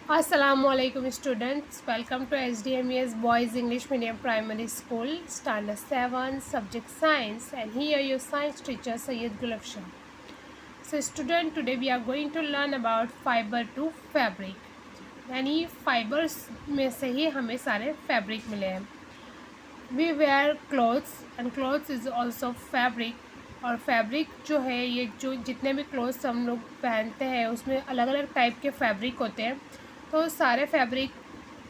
Assalamualaikum students, welcome to SDMES Boys English Medium Primary School, Standard 7, Subject Science, and here your science teacher Sayyid Gulafshan. So student, today we are going to learn about fiber to fabric. यानी fibers में से ही हमें सारे fabric मिले हैं. We wear clothes and clothes is also fabric. और fabric जो है ये जो जितने भी क्लोथ्स हम लोग पहनते हैं उसमें अलग अलग टाइप के फैब्रिक होते हैं. तो सारे फैब्रिक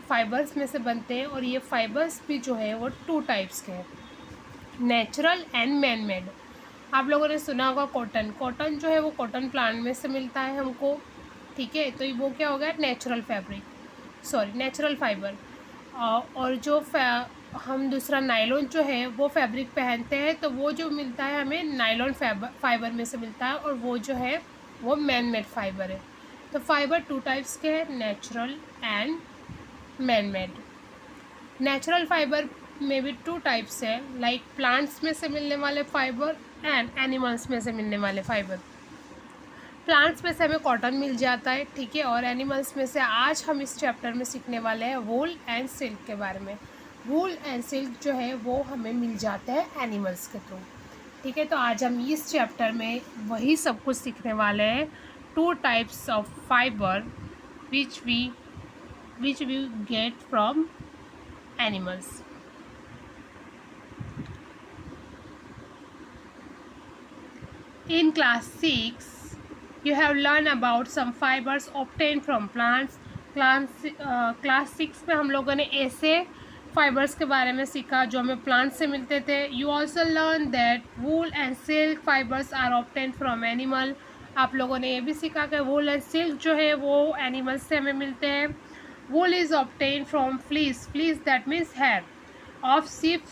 फाइबर्स में से बनते हैं और ये फाइबर्स भी जो है वो टू टाइप्स के हैं, नेचुरल एंड मैन मेड. आप लोगों ने सुना होगा कॉटन. कॉटन जो है वो कॉटन प्लांट में से मिलता है हमको, ठीक है. तो वो क्या हो गया, natural fabric, sorry natural fibre. और जो हम दूसरा नायलॉन जो है वो फैब्रिक पहनते हैं तो वो जो मिलता है हमें नायलॉन फाइबर में से मिलता है और वो जो है वो मैन मेड फाइबर है. तो फाइबर टू टाइप्स के हैं, natural and man made. Natural fibre में भी टू टाइप्स है, लाइक प्लांट्स में से मिलने वाले फाइबर एंड एनिमल्स में से मिलने वाले फाइबर. प्लांट्स में से हमें कॉटन मिल जाता है, ठीक है. और एनिमल्स में से आज हम इस चैप्टर में सीखने वाले हैं वूल एंड सिल्क के बारे में. वूल एंड सिल्क जो है वो हमें मिल जाते हैं एनिमल्स के थ्रू, ठीक है. तो आज हम इस चैप्टर में वही सब कुछ सीखने वाले हैं. Two types of fiber which we get from animals. In class 6 you have learned about some fibers obtained from plants. Class 6 में हम लोगों ने ऐसे फाइबर्स के बारे में सीखा जो हमें प्लांट से मिलते थे. You also learn that wool and silk fibers are obtain from animal. आप लोगों ने ये भी सीखा कि वूल एंड सिल्क जो है वो एनिमल्स से हमें मिलते हैं. Wool is obtain from fleece. Fleece that means hair of sheep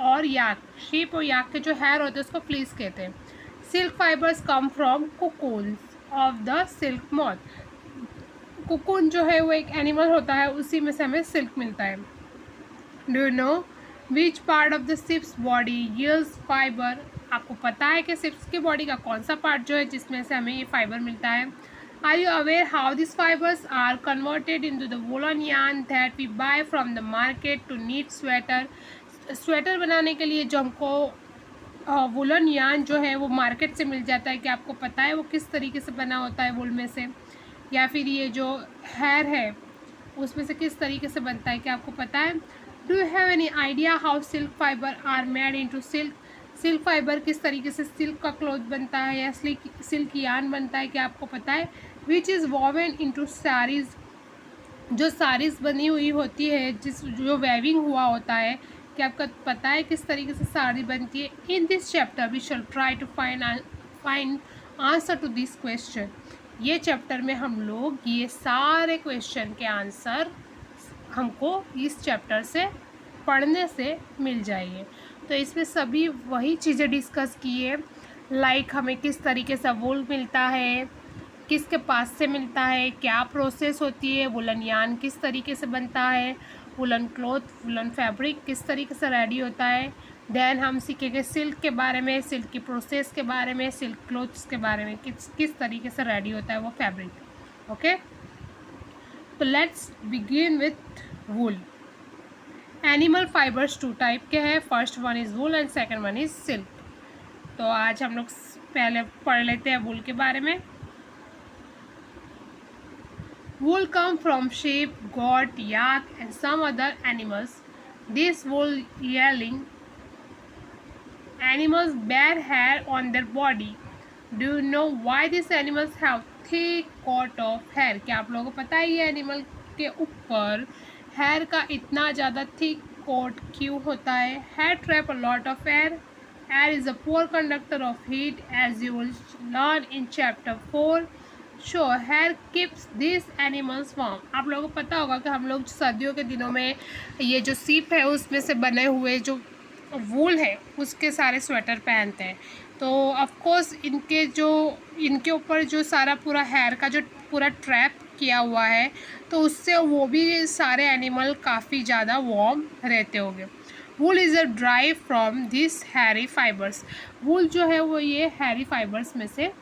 और याक. शीप और याक के जो हेयर होते हैं उसको फ्लीस कहते हैं. Silk fibres come from cocoons of the silk moth. Cocoon जो है वो एक एनिमल होता है, उसी में से हमें सिल्क मिलता है. Do you know which part of the ships body yields fibre. आपको पता है कि शिप्स की बॉडी का कौन सा पार्ट जो है जिसमें से हमें ये फाइबर मिलता है. Are you aware how this fibers are converted into the woollen yarn that we buy from the market to knit sweater. Sweater बनाने के लिए जो हमको वूलन यार्न जो है वो मार्केट से मिल जाता है, कि आपको पता है वो किस तरीके से बना होता है वूल में से, या फिर ये जो हेयर है उसमें से किस तरीके से बनता है, क्या आपको पता है. Do you have any idea how silk fiber are made into silk. Silk fiber किस तरीके से सिल्क का क्लॉथ बनता है या सिल्क यार्न बनता है, क्या आपको पता है. Which is woven into saris. जो साड़ीज़ बनी हुई होती है, जो वेविंग हुआ होता है, क्या आपको पता है किस तरीके से साड़ी बनती है. In this chapter we shall try to find answer to this question. ये चैप्टर में हम लोग ये सारे क्वेश्चन के आंसर हमको इस चैप्टर से पढ़ने से मिल जाएंगे. तो इसमें सभी वही चीज़ें डिस्कस की है, लाइक हमें किस तरीके से वूल मिलता है, किसके पास से मिलता है, क्या प्रोसेस होती है, वुलन यार्न किस तरीके से बनता है, वुलन क्लॉथ वुलन फैब्रिक किस तरीके से रेडी होता है. देन हम सीखेंगे सिल्क के बारे में, सिल्क की प्रोसेस के बारे में, सिल्क क्लॉथ्स के बारे में, किस तरीके से रेडी होता है वो फैब्रिक. ओके, तो let's begin with wool. Animal fibers two type के हैं. First one is wool and second one is silk. तो आज हम लोग पहले पढ़ लेते हैं वूल के बारे में. Wool come from sheep, goat, yak and some other animals. These wool yelling animals bear hair on their body. Do you know why these animals have thick coat of hair? क्या आप लोगों को पता है ये एनिमल के ऊपर hair का इतना ज़्यादा थिक कोट क्यों होता है. Hair trap a lot of air. Air is a poor conductor of heat, as you will learn in chapter 4. Sure, hair keeps these animals warm. आप लोगों को पता होगा कि हम लोग सर्दियों के दिनों में ये जो सीप है उसमें से बने हुए जो वूल है उसके सारे स्वेटर पहनते हैं. तो ऑफ कोर्स इनके ऊपर जो सारा पूरा हेयर का जो पूरा ट्रैप किया हुआ है तो उससे वो भी सारे एनिमल काफ़ी ज़्यादा वार्म रहते होंगे. Wool is a dry from this hairy fibres. Wool जो है वो ये हैरी फाइबर्स में से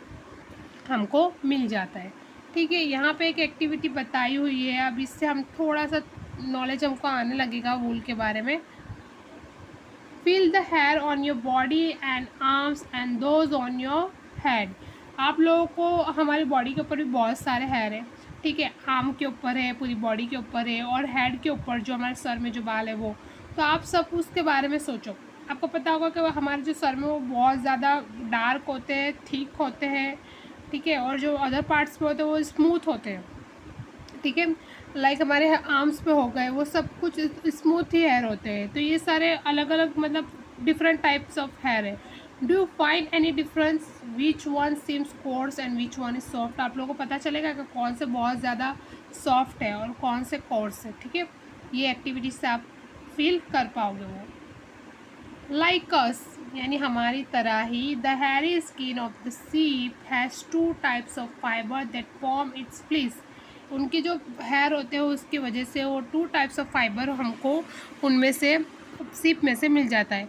हमको मिल जाता है. ठीक है, यहाँ पे एक एक्टिविटी बताई हुई है, अब इससे हम थोड़ा सा नॉलेज हमको आने लगेगा वूल के बारे में। Feel the hair on your body and arms and those on your head. आप लोगों को हमारी बॉडी के ऊपर भी बहुत सारे हेयर हैं, ठीक है, आर्म के ऊपर है, पूरी बॉडी के ऊपर है, और हेड के ऊपर जो हमारे सर में जो बाल है वो। तो आप सब उसके बारे में सोचो। आपको पता होगा कि हमारे जो सर में वो बहुत ज़्यादा डार्क होते हैं, थिक होते हैं, ठीक है, और जो अदर पार्ट्स पे होते हैं वो स्मूथ होते हैं, ठीक है। लाइक हमारे आर्म्स पे हो गए, वो सब कुछ स्मूथ ही हेयर होते हैं। तो ये सारे अलग अलग मतलब डिफरेंट टाइप्स ऑफ हेयर है। Do you find any difference which one seems course and which one is soft. आप लोगों को पता चलेगा कि कौन से बहुत ज़्यादा सॉफ्ट है और कौन से कोर्स है, ठीक है। ये एक्टिविटी से आप फील कर पाओगे वो। लाइक अस, यानी हमारी तरह ही, the hairy skin of the sheep has two types of fibre that form its fleece. उनके जो हेयर होते हैं उसकी वजह से वो टू टाइप्स ऑफ फाइबर हमको उनमें से सीप में से मिल जाता है।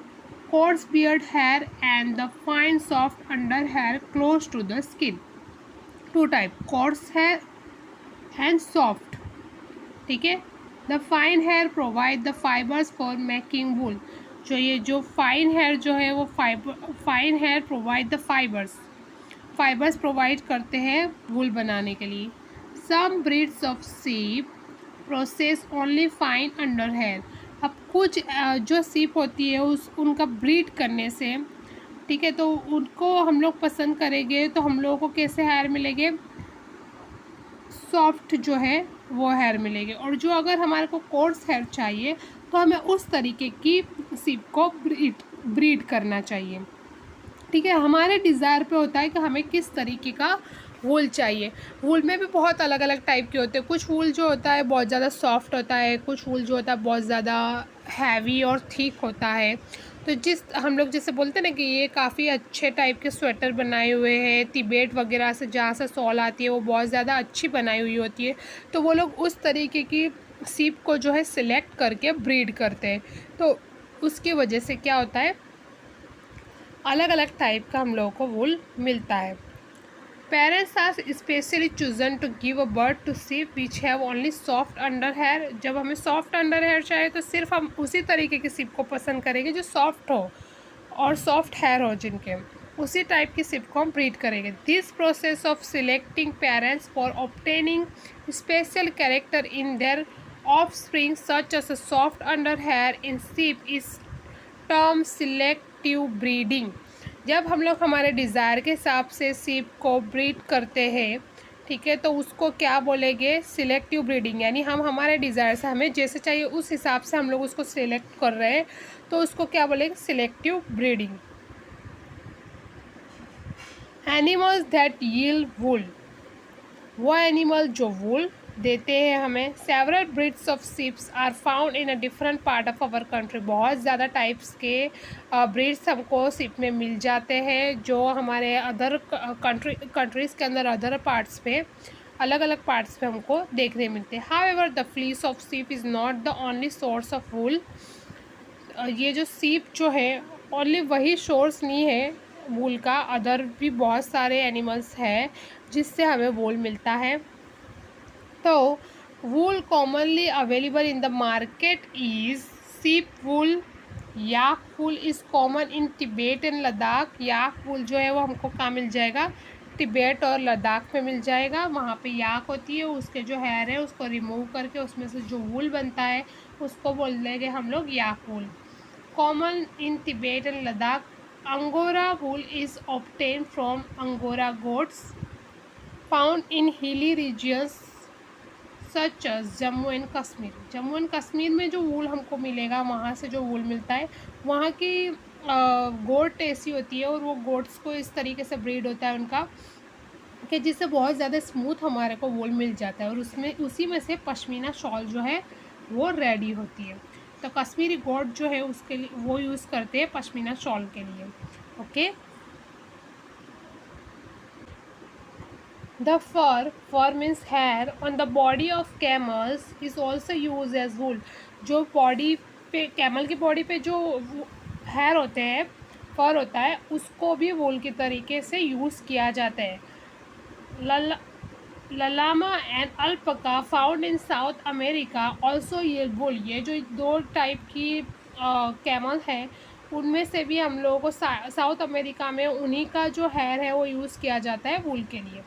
Coarse beard hair and the fine soft under hair close to the skin. Two type, coarse hair and soft, ठीक है। The fine hair provide the fibres for making wool. जो ये जो फाइन हेयर जो है वो fine hair provide the fibres provide करते हैं वूल बनाने के लिए। Some breeds of sheep process only fine under hair. अब कुछ जो सीप होती है उनका ब्रीड करने से, ठीक है, तो उनको हम लोग पसंद करेंगे तो हम लोगों को कैसे हेयर मिलेंगे, सॉफ्ट जो है वो हेयर मिलेगी। और जो अगर हमारे को कोर्स हेयर चाहिए तो हमें उस तरीके की सीप को ब्रीड करना चाहिए, ठीक है। हमारे डिज़ायर पे होता है कि हमें किस तरीके का वूल चाहिए। वूल में भी बहुत अलग अलग टाइप के होते हैं। कुछ वूल जो होता है बहुत ज़्यादा सॉफ्ट होता है, कुछ वूल जो होता है बहुत ज़्यादा हैवी और थिक होता है। तो जिस हम लोग जैसे बोलते हैं ना कि ये काफ़ी अच्छे टाइप के स्वेटर बनाए हुए हैं, तिबेट वगैरह से जहाँ से सॉल आती है वो बहुत ज़्यादा अच्छी बनाई हुई होती है, तो वो लोग उस तरीके की सीप को जो है सिलेक्ट करके ब्रीड करते हैं। तो उसकी वजह से क्या होता है, अलग अलग टाइप का हम लोगों को वूल मिलता है। Parents are specially chosen to give a birth to sheep which have only soft under hair. जब हमें सॉफ्ट अंडर हेयर चाहिए तो सिर्फ हम उसी तरीके की सीप को पसंद करेंगे जो सॉफ्ट हो और सॉफ्ट हेयर हो, जिनके उसी टाइप की सीप को हम ब्रीड करेंगे। This process of selecting parents for obtaining special character in their offspring such as a soft under hair in sheep is term selective breeding. जब हम लोग हमारे डिज़ायर के हिसाब से सीप को ब्रीड करते हैं, ठीक है, तो उसको क्या बोलेंगे, सिलेक्टिव ब्रीडिंग। यानी हम हमारे डिज़ायर से हमें जैसे चाहिए उस हिसाब से हम लोग उसको सिलेक्ट कर रहे हैं, तो उसको क्या बोलेंगे, selective breeding. Animals that yield wool, वो एनिमल जो वूल देते हैं हमें। Several breeds of sheeps are found in a different part of our country. बहुत ज़्यादा टाइप्स के ब्रीड्स हमको सीप में मिल जाते हैं जो हमारे अदर कंट्रीज़ के अंदर अदर पार्ट्स पे अलग अलग पार्ट्स पे हमको देखने मिलते हैं। हाउएवर द फ्लीस ऑफ सीप is not the only source of wool. ये जो सीप जो है ओनली वही सोर्स नहीं है वूल का, अदर भी बहुत सारे एनिमल्स हैं जिससे हमें वूल मिलता है। तो wool commonly available in the market is sheep wool. Yak wool is common in Tibet and Ladakh. Yak wool जो है वो हमको कहाँ मिल जाएगा, तिब्बत और लद्दाख में मिल जाएगा। वहाँ पे याक होती है, उसके जो हेयर है उसको रिमूव करके उसमें से जो वूल बनता है उसको बोल देंगे हम लोग yak wool. Common in Tibet and Ladakh. Angora wool is obtain from angora goats found in hilly regions such Jammu and Kashmir. Jammu and Kashmir में जो वूल हमको मिलेगा, वहाँ से जो वूल मिलता है, वहाँ की गोट ऐसी होती है और वो गोट्स को इस तरीके से ब्रीड होता है उनका कि जिससे बहुत ज़्यादा स्मूथ हमारे को वूल मिल जाता है और उसमें उसी में से पश्मीना शॉल जो है वो रेडी होती है। तो कश्मीरी गोट जो है उसके लिए वो यूज़ करते हैं पश्मीना शॉल के लिए। Okay, the fur means hair on the body of camels is also used as wool। जो बॉडी पे कैमल की बॉडी पे जो हेयर होते हैं, फर होता है, उसको भी वूल के तरीके से यूज़ किया जाता है। llama and alpaca found in south America also yield wool। ये जो दो टाइप की कैमल है उनमें से भी हम लोगों को साउथ अमेरिका में उन्हीं का जो हेयर है वो यूज़ किया जाता है वूल के लिए।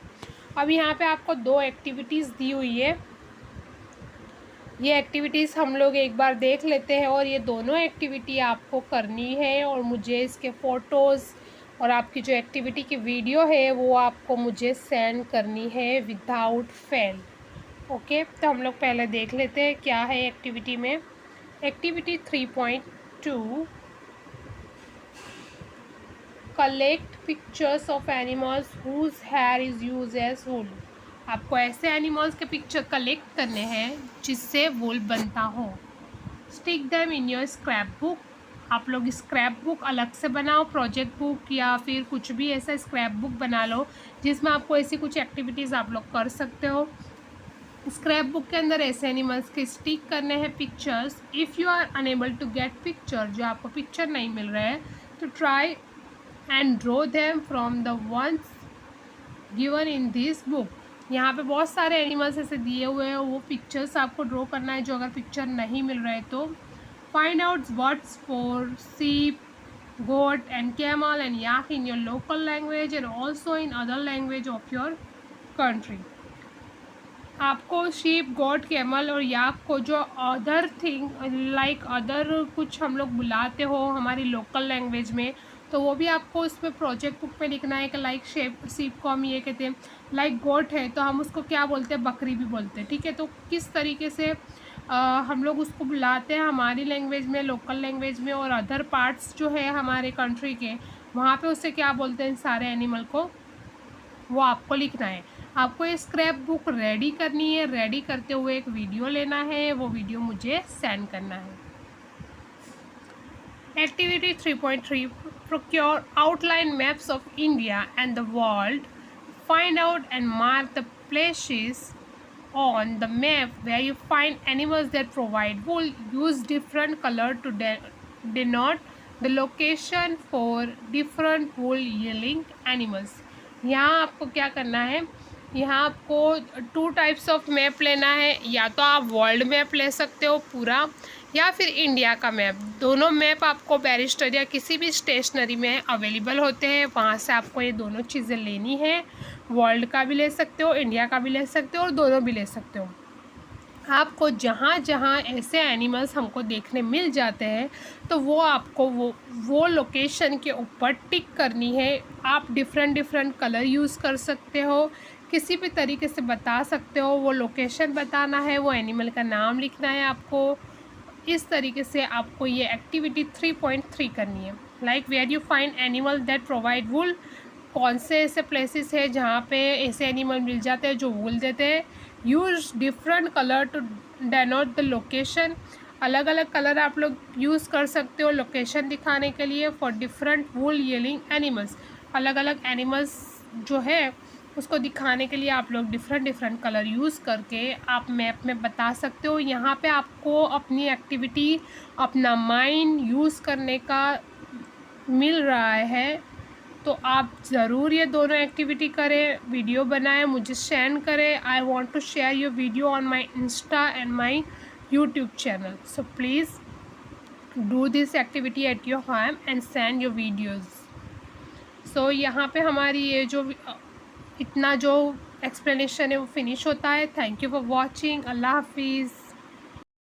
अब यहाँ पे आपको दो एक्टिविटीज़ दी हुई है, ये एक्टिविटीज़ हम लोग एक बार देख लेते हैं और ये दोनों एक्टिविटी आपको करनी है और मुझे इसके फ़ोटोज़ और आपकी जो एक्टिविटी की वीडियो है वो आपको मुझे सेंड करनी है विदाउट फेल। ओके, तो हम लोग पहले देख लेते हैं क्या है एक्टिविटी में। Activity 3.2 collect pictures of animals whose hair is use as wool. आपको ऐसे एनिमल्स के पिक्चर कलेक्ट करने हैं जिससे वूल बनता हो। Stick them in your scrap book. आप लोग स्क्रैप बुक अलग से बनाओ, प्रोजेक्ट बुक या फिर कुछ भी ऐसा स्क्रैप बुक बना लो जिसमें आपको ऐसी कुछ एक्टिविटीज़ आप लोग कर सकते हो। स्क्रैप बुक के अंदर ऐसे एनिमल्स के स्टिक करने हैं pictures. If you are unable to get picture, जो आपको पिक्चर नहीं मिल रहा है तो try and draw them from the ones given in this book. यहाँ पे बहुत सारे एनिमल्स ऐसे दिए हुए हैं, वो पिक्चर्स आपको ड्रॉ करना है जो अगर पिक्चर नहीं मिल रहे तो। Find out words for sheep, goat and camel and yak in your local language and also in other language of your country. आपको शीप, गोट, कैमल और याक को जो अदर थिंग लाइक अदर कुछ हम लोग बुलाते हो हमारी लोकल लैंग्वेज में, तो वो भी आपको उसमें प्रोजेक्ट बुक में लिखना है कि लाइक शीप को हम ये कहते हैं, लाइक गोट है तो हम उसको क्या बोलते हैं, बकरी भी बोलते हैं। ठीक है, तो किस तरीके से हम लोग उसको बुलाते हैं हमारी लैंग्वेज में, लोकल लैंग्वेज में, और अदर पार्ट्स जो है हमारे कंट्री के वहाँ पे उसे क्या बोलते हैं इन सारे एनिमल को, वो आपको लिखना है। आपको ये स्क्रैप बुक रेडी करनी है, रेडी करते हुए एक वीडियो लेना है, वो वीडियो मुझे सेंड करना है। Activity 3.3 procure outline maps of India and the world. Find out and mark the places on the map where you find animals that provide wool. Use different color to denote the location for different wool yielding animals। यहाँ आपको क्या करना है, यहाँ आपको 2 types of map लेना है, या तो आप वर्ल्ड मैप ले सकते हो पूरा या फिर इंडिया का मैप। दोनों मैप आपको बैरिस्टर या किसी भी स्टेशनरी में अवेलेबल होते हैं, वहाँ से आपको ये दोनों चीज़ें लेनी है। वर्ल्ड का भी ले सकते हो, इंडिया का भी ले सकते हो और दोनों भी ले सकते हो। आपको जहाँ जहाँ ऐसे एनिमल्स हमको देखने मिल जाते हैं तो वो आपको वो लोकेशन के ऊपर टिक करनी है। आप डिफरेंट कलर यूज़ कर सकते हो, किसी भी तरीके से बता सकते हो, वो लोकेशन बताना है, वो एनिमल का नाम लिखना है आपको। इस तरीके से आपको ये एक्टिविटी 3.3 करनी है। Like where you find animal that provide wool. कौन से ऐसे प्लेसेस है जहाँ पे ऐसे एनिमल मिल जाते हैं जो वूल देते हैं। Use different colour to denote the location. अलग अलग कलर आप लोग यूज़ कर सकते हो लोकेशन दिखाने के लिए for different wool yielding animals. अलग अलग एनिमल्स जो है उसको दिखाने के लिए आप लोग डिफरेंट कलर यूज़ करके आप मैप में बता सकते हो। यहाँ पे आपको अपनी एक्टिविटी, अपना माइंड यूज़ करने का मिल रहा है, तो आप ज़रूर ये दोनों एक्टिविटी करें, वीडियो बनाएं, मुझे सेंड करें। I want to share your video on my insta and my YouTube channel, so please do this activity at your home and send your videos. So यहाँ पे हमारी ये जो इतना जो एक्सप्लेनेशन है वो फिनिश होता है। Thank you for watching. अल्लाह हाफिज़।